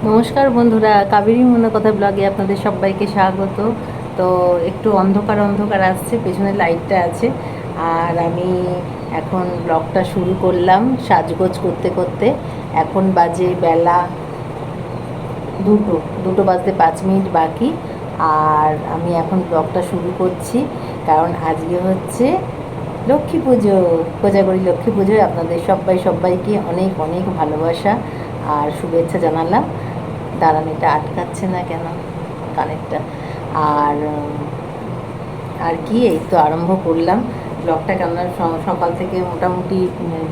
নমস্কার বন্ধুরা, কাবেরী মনের কথা ব্লগে আপনাদের সবাইকে স্বাগত। তো একটু অন্ধকার অন্ধকার আসছে, পেছনে লাইটটা আছে। আর আমি এখন ব্লগটা শুরু করলাম সাজগোজ করতে করতে। এখন বাজে বেলা দুটো দুটো বাজতে 5 মিনিট বাকি। আর আমি এখন ব্লগটা শুরু করছি, কারণ আজকে হচ্ছে লক্ষ্মী পুজো। কোজাগরী লক্ষ্মী পুজোয় আপনাদের সবাইকে অনেক অনেক ভালোবাসা আর শুভেচ্ছা জানালাম। দাঁড়ান, এটা আটকাচ্ছে না কেন কানেরটা। আর আর কি, এই তো আরম্ভ করলাম ব্লগটা। কেননা সকাল থেকে মোটামুটি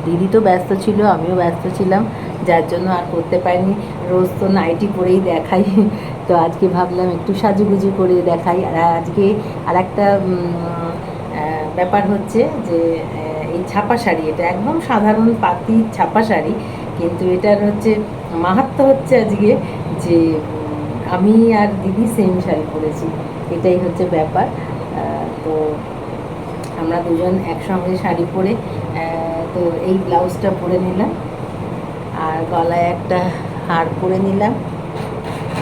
দিদি তো ব্যস্ত ছিল, আমিও ব্যস্ত ছিলাম, যার জন্য আর করতে পারিনি। রোজ তো নাইটি পরেই দেখাই, তো আজকে ভাবলাম একটু সাজুগুজু করে দেখাই। আর আজকে আর একটা ব্যাপার হচ্ছে যে এই ছাপা শাড়ি, এটা একদম সাধারণ পাতি ছাপা শাড়ি, কিন্তু এটার হচ্ছে মাহাত্ম্য হচ্ছে আজকে যে আমি আর দিদি সেম শাড়ি পরেছি, এটাই হচ্ছে ব্যাপার। তো আমরা দুজন একসঙ্গে শাড়ি পরে, তো এই ব্লাউজটা পরে নিলাম, আর গলায় একটা হার পরে নিলাম,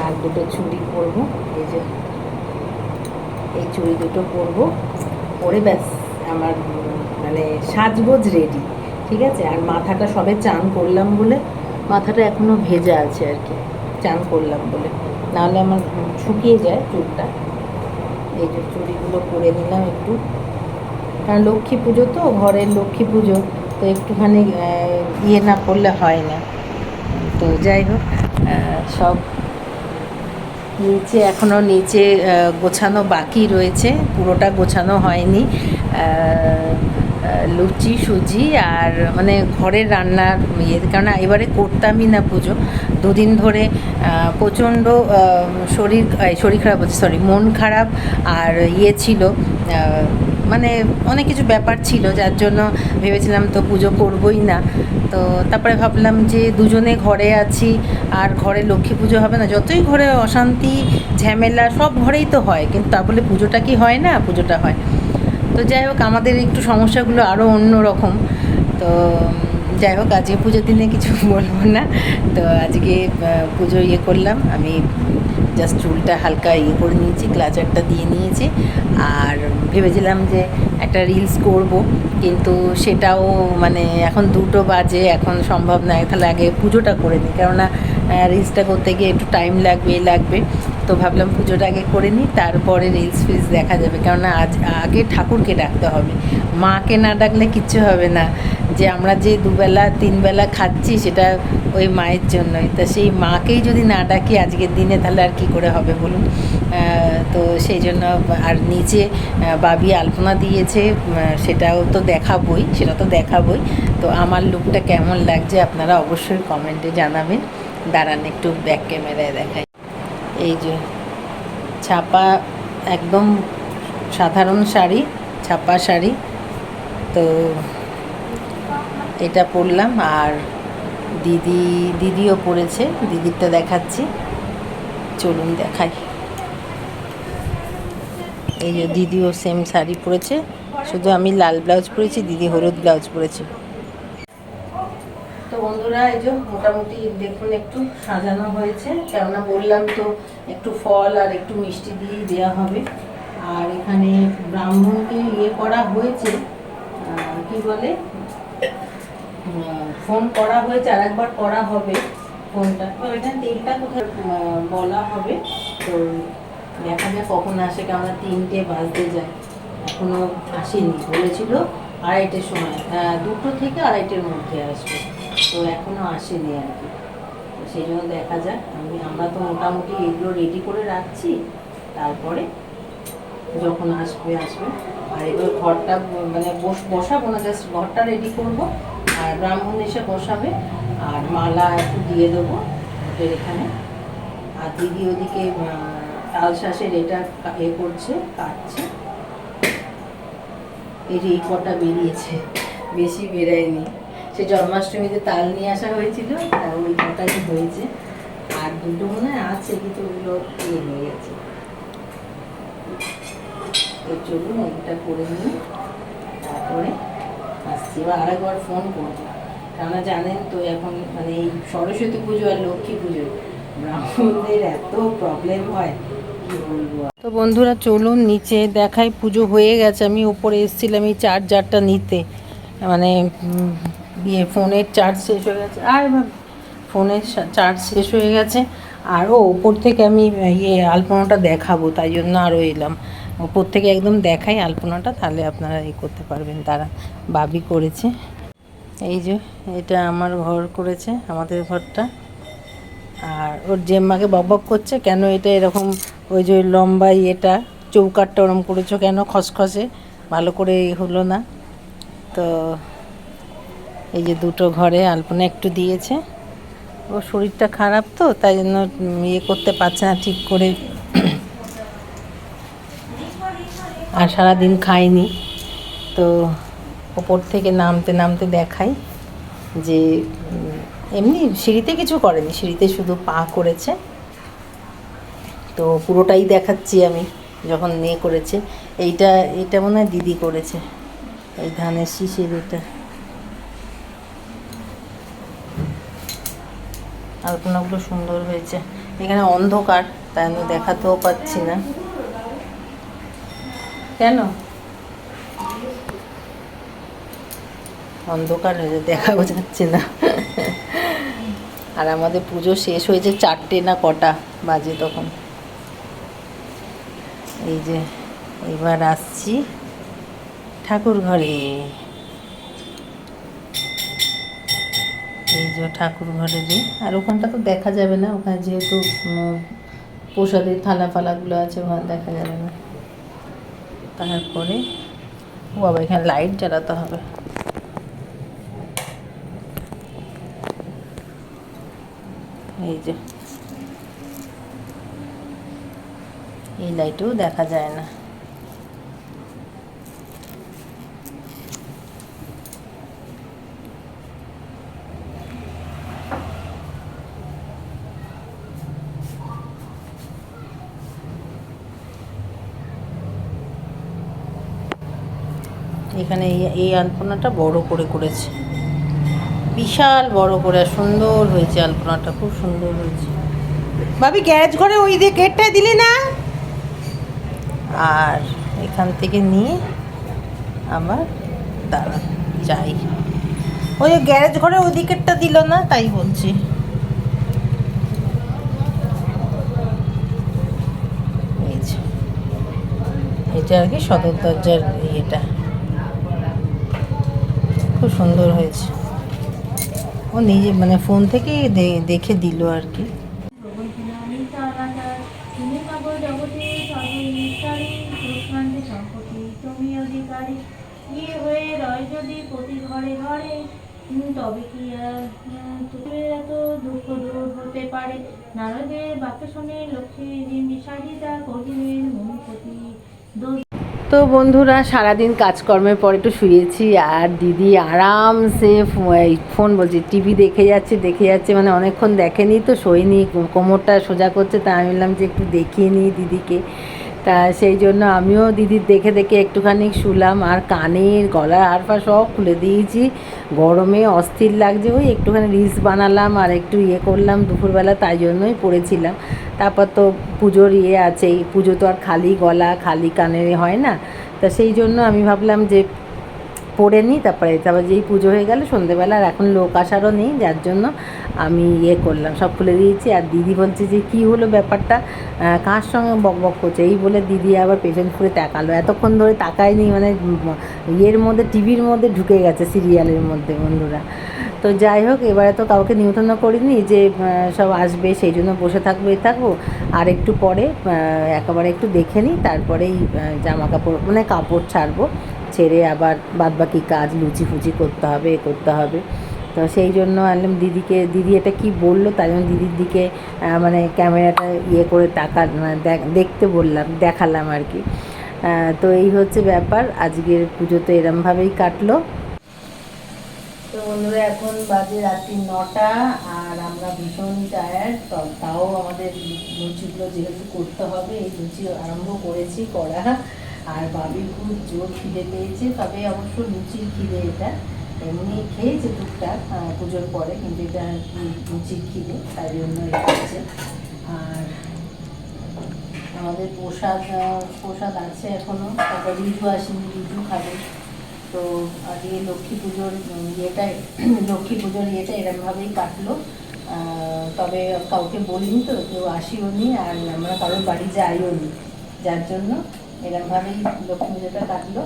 আর দুটো চুড়ি পরবো। এই যে এই চুড়ি দুটো পরবো, পরে ব্যাস আমার মানে সাজগোজ রেডি। ঠিক আছে। আর মাথাটা সবে চান করলাম বলে, মাথাটা এখনও ভেজা আছে আর কি, চান করলাম বলে, নাহলে আমার শুকিয়ে যায় চুলটা। এই যে চুড়িগুলো পরে নিলাম একটু, কারণ লক্ষ্মী পুজো তো, ঘরের লক্ষ্মী পুজো, তো একটুখানি ইয়ে না করলে হয় না। তো যাই হোক, সব নিচে এখনও নিচে গোছানো বাকি রয়েছে, পুরোটা গোছানো হয়নি। লুচি সুজি আর মানে ঘরের রান্নার ইয়ে, কারণ এবারে করতামই না পুজো। দুদিন ধরে প্রচণ্ড শরীর খারাপ হচ্ছে, মন খারাপ, আর ইয়ে ছিল, মানে অনেক কিছু ব্যাপার ছিল, যার জন্য ভেবেছিলাম তো পুজো করবই না। তো তারপরে ভাবলাম যে দুজনে ঘরে আছি, আর ঘরে লক্ষ্মী পুজো হবে না, যতই ঘরে অশান্তি ঝামেলা সব ঘরেই তো হয়, কিন্তু তা বলে পুজোটা কি হয় না? পুজোটা হয়। তো যাই হোক, আমাদের একটু সমস্যাগুলো আরও অন্য রকম। তো যাই হোক, আজকে পুজোর দিনে কিছু বলবো না। তো আজকে পুজো ইয়ে করলাম আমি, জাস্ট চুলটা হালকা ইয়ে করে নিয়েছি, ক্লাচারটা দিয়ে নিয়েছি। আর ভেবেছিলাম যে একটা রিলস করব, কিন্তু সেটাও মানে এখন 2টো বাজে, এখন সম্ভব নয়। তাহলে আগে পুজোটা করে নিই, কেননা রিলসটা করতে গিয়ে একটু টাইম লাগবে। তো ভাবলাম পুজোটা আগে করে নিই, তারপরে রিলস ফিলস দেখা যাবে, কেননা আগে ঠাকুরকে ডাকতে হবে। মাকে না ডাকলে কিচ্ছু হবে না। যে আমরা যে 2বেলা 3বেলা খাচ্ছি, সেটা ওই মায়ের জন্যই। তা সেই মাকেই যদি না ডাকি আজকের দিনে, তাহলে আর কী করে হবে বলুন? তো সেই জন্য, আর নিচে বাবি আলপনা দিয়েছে, সেটা তো দেখাবই। তো আমার লুকটা কেমন লাগছে আপনারা অবশ্যই কমেন্টে জানাবেন। দাঁড়ান, একটু ব্যাক ক্যামেরায় দেখাই। এই যে ছাপা, একদম সাধারণ শাড়ি, ছাপা শাড়ি। তো এটা পরলাম, আর দিদিও পরেছে, দিদিরটা দেখাচ্ছি, চলুন দেখাই। এই যে দিদিও সেম শাড়ি পরেছে, শুধু আমি লাল ব্লাউজ পরেছি, দিদি হলুদ ব্লাউজ পরেছে। তো বন্ধুরা, এই যে মোটামুটি দেখুন একটু সাজানো হয়েছে, কেননা বললাম তো একটু ফল আর একটু মিষ্টি দিয়েই দেওয়া হবে। আর এখানে ব্রাহ্মণকে ইয়ে করা হয়েছে, কি বলে, ফোন করা হয়েছে, আর একবার করা হবে ফোনটা। তো এখানে তেলটা কোথায় বলা হবে, তো দেখা যায় কখন আসে, কেমন 3টে বাজতে যায়, এখনো আসেনি। বলেছিল 2:30-এর সময়, 2টো থেকে 2:30-এর মধ্যে আসবে, তো এখনো আসেনি আর কি। তো সেই জন্য দেখা যাক। আমরা তো মোটামুটি এগুলো রেডি করে রাখছি, তারপরে যখন আসবে। আর এবার ঘরটা মানে বসাবো না, জাস্ট ঘরটা রেডি করবো, আর ব্রাহ্মণ এসে বসাবে, আর মালা একটু দিয়ে দেবো ওদের এখানে। আর দিদি ওদিকে তাল শাঁসের এটা করছে, কাটছে। এই যে এই কটা বেরিয়েছে, বেশি বেরায়নি। সে জন্মাষ্টমীতে তাল নিয়ে আসা হয়েছিল, ওই কটাই হয়েছে। আর দুটো মনে হয় আছে, কিন্তু ওগুলো ইয়ে হয়ে গেছে। তো চলুন এটা করে নিই, তারপরে আসছি। এবার আরেকবার ফোন করবো, কেননা জানেন তো এখন মানে এই সরস্বতী পুজো আর লক্ষ্মী পুজো ব্রাহ্মণদের এত প্রবলেম হয় কি বলবো। তো বন্ধুরা চলুন নিচে দেখাই, পুজো হয়ে গেছে। আমি উপরে এসেছিলাম এই চার্জারটা নিতে, মানে ফোনের চার্জ শেষ হয়ে গেছে, আর ফোনের চার্জ শেষ হয়ে গেছে। আরও ওপর থেকে আমি আলপনাটা দেখাবো, তাই জন্য আরও এলাম ওপর থেকে একদম দেখাই আলপনাটা, তাহলে আপনারা করতে পারবেন। তারা বাবি করেছে, এই যে এটা আমার ঘর করেছে, আমাদের ঘরটা। আর ওর জেম্মাকে বকবক করছে, কেন এটা এরকম ওই যে লম্বা এটা চৌকাটটা ওরম করেছো কেন, খসখসে ভালো করে হলো না। তো এই যে দুটো ঘরে আলপনা একটু দিয়েছে। ওর শরীরটা খারাপ তো, তাই জন্য করতে পারছে না ঠিক করে, আর সারাদিন খাইনি। তো ওপর থেকে নামতে নামতে দেখাই যে এমনি সিঁড়িতে কিছু করেনি, সিঁড়িতে শুধু পা করেছে। তো পুরোটাই দেখাচ্ছি আমি যখন করেছে। এটা মনে হয় দিদি করেছে, এই ধানের শীষের এটা আলপনাগুলো সুন্দর হয়েছে। এখানে অন্ধকার, তাই আমি দেখাতেও পাচ্ছি না। কেন অন্ধকার হয়েছে, দেখাও যাচ্ছে না। আর আমাদের পুজো শেষ হয়েছে 4টে না কটা বাজে তখন। এই যে এবার আসছি ঠাকুর ঘরে। এই যে ঠাকুর ঘরেরই, আর ওখানটা তো দেখা যাবে না, ওখানে যেহেতু প্রসাদের থালা ফালাগুলো আছে, ওখানে দেখা যাবে না। তারপরে ও বাবা, এখানে লাইট জ্বালাতে হবে। এই যে এই লাইটেও দেখা যায় না। এখানে এই আলপনাটা বড় করে করেছে, বিশাল বড় করে, সুন্দর হয়েছে আলপনাটা, খুব সুন্দর হয়েছে। ভাবি গ্যারেজ ঘরে ওই দিয়ে গেটটায় দিলি না? আর এখান থেকে নিয়ে আবার দাঁড়া যাই, ওই গ্যারেজ ঘরে ওই দিকেরটা দিল না, তাই বলছি। এটা আর কি সদর দরজার ইয়েটা, খুব সুন্দর হয়েছে। ও নিজে মানে ফোন থেকে দেখে দিল আর কি। তবে কি এত দুঃখ দূর হতে পারে, নারদের বাক্য শুনে লক্ষ্মী সারিতা কহিলেন মনপতি। তো বন্ধুরা সারাদিন কাজকর্মের পর একটু শুয়েছি, আর দিদি আরামসে ফোন বলছি টিভি দেখে যাচ্ছে, মানে অনেকক্ষণ দেখেনি তো, শোয়নি, কোমরটা সোজা করছে, তা আমি বললাম যে একটু দেখিয়ে নিই দিদিকে। তা সেই জন্য আমিও দিদির দেখে দেখে একটুখানি শুলাম, আর কানের গলার হারফা সব খুলে দিয়েছি, গরমে অস্থির লাগছে। ওই একটুখানি রিলস বানালাম আর একটু করলাম দুপুরবেলা, তাই জন্যই পড়েছিলাম। তারপর তো পুজোর আছেই, পুজো তো আর খালি গলা খালি কানের হয় না, তা সেই জন্য আমি ভাবলাম যে পড়ে নিই, তারপরে যেই পুজো হয়ে গেল সন্ধেবেলা, আর এখন লোক আসারও নেই, যার জন্য আমি করলাম, সব খুলে দিয়েছি। আর দিদি বলছে যে কী হলো ব্যাপারটা, কার সঙ্গে বকবক করছে, এই বলে দিদি আবার পেছন ঘুরে তাকালো, এতক্ষণ ধরে তাকায়নি, মানে মধ্যে টিভির মধ্যে ঢুকে গেছে, সিরিয়ালের মধ্যে বন্ধুরা। তো যাই হোক, এবারে তো কাউকে নিমন্ত্রণ করিনি যে সব আসবে, সেই জন্য বসে থাকবো, আর একটু পরে একেবারে একটু দেখে নিই, তারপরেই জামা কাপড় মানে কাপড় ছাড়বো, ছেড়ে আবার বাদবাকি কাজ লুচি ফুচি করতে হবে। তো সেই জন্য আনলাম দিদি এটা কি বললো, তাই জন্য দিদির দিকে মানে ক্যামেরাটা করে দেখতে বললাম, দেখালাম আর কি। তো এই হচ্ছে ব্যাপার, আজকের পুজো তো এরমভাবেই কাটলো। তো বন্ধুরা এখন বাজে রাত্রি 9টা, আর আমরা ভীষণ টায়ার্ড, তাও আমাদের লুচিগুলো যেহেতু করতে হবে, এই লুচি আরম্ভ করেছি করা। আর বাবির খুব জোর খিদে পেয়েছে, তবে অবশ্য লুচির খিদে, এটা এমনি খেয়েছে টুকটাক পুজোর পরে, কিন্তু এটা লুচির খিদে, তাই জন্য হচ্ছে। আমাদের প্রসাদ আছে এখনও, তারপর রিজু আসেনি, রিজু খাবে। তো আজকে লক্ষ্মী পুজোর ইয়েটা এরমভাবেই কাটলো। তবে কাউকে বলিনি, তো কেউ আসিও নি, আর আমরা কারোর বাড়ি যাইও নি, যার জন্য এরমভাবেই লক্ষ্মী পুজোটা কাটলো।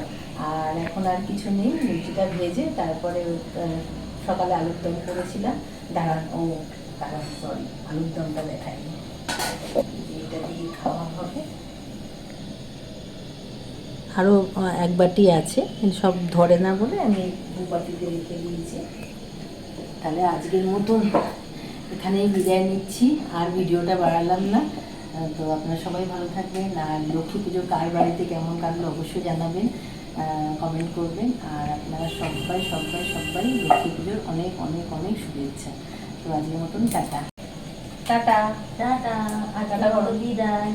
আর এখন আর কিছু নেই, লুচিটা ভেজে তারপরে সকালে আলুর দম করেছিলাম। দাঁড়ান সরি, আলুর দমটা দেখাইনি, এটা দিয়ে খাওয়া হবে। আরও এক বাটি আছে, সব ধরে না বলে আমি 2 বাটিতে রেখে দিয়েছি। তাহলে আজকের মতন এখানেই বিদায় নিচ্ছি, আর ভিডিওটা বাড়ালাম না। তো আপনারা সবাই ভালো থাকবেন, আর লক্ষ্মী পুজো কার বাড়িতে কেমন কাটলো অবশ্যই জানাবেন, কমেন্ট করবেন। আর আপনারা সবাই সবাই সবাই লক্ষ্মী পুজোর অনেক অনেক অনেক শুভেচ্ছা। তো আজকের মতন টাটা টাটা টাটা, আর টাটা বড় বিদায়।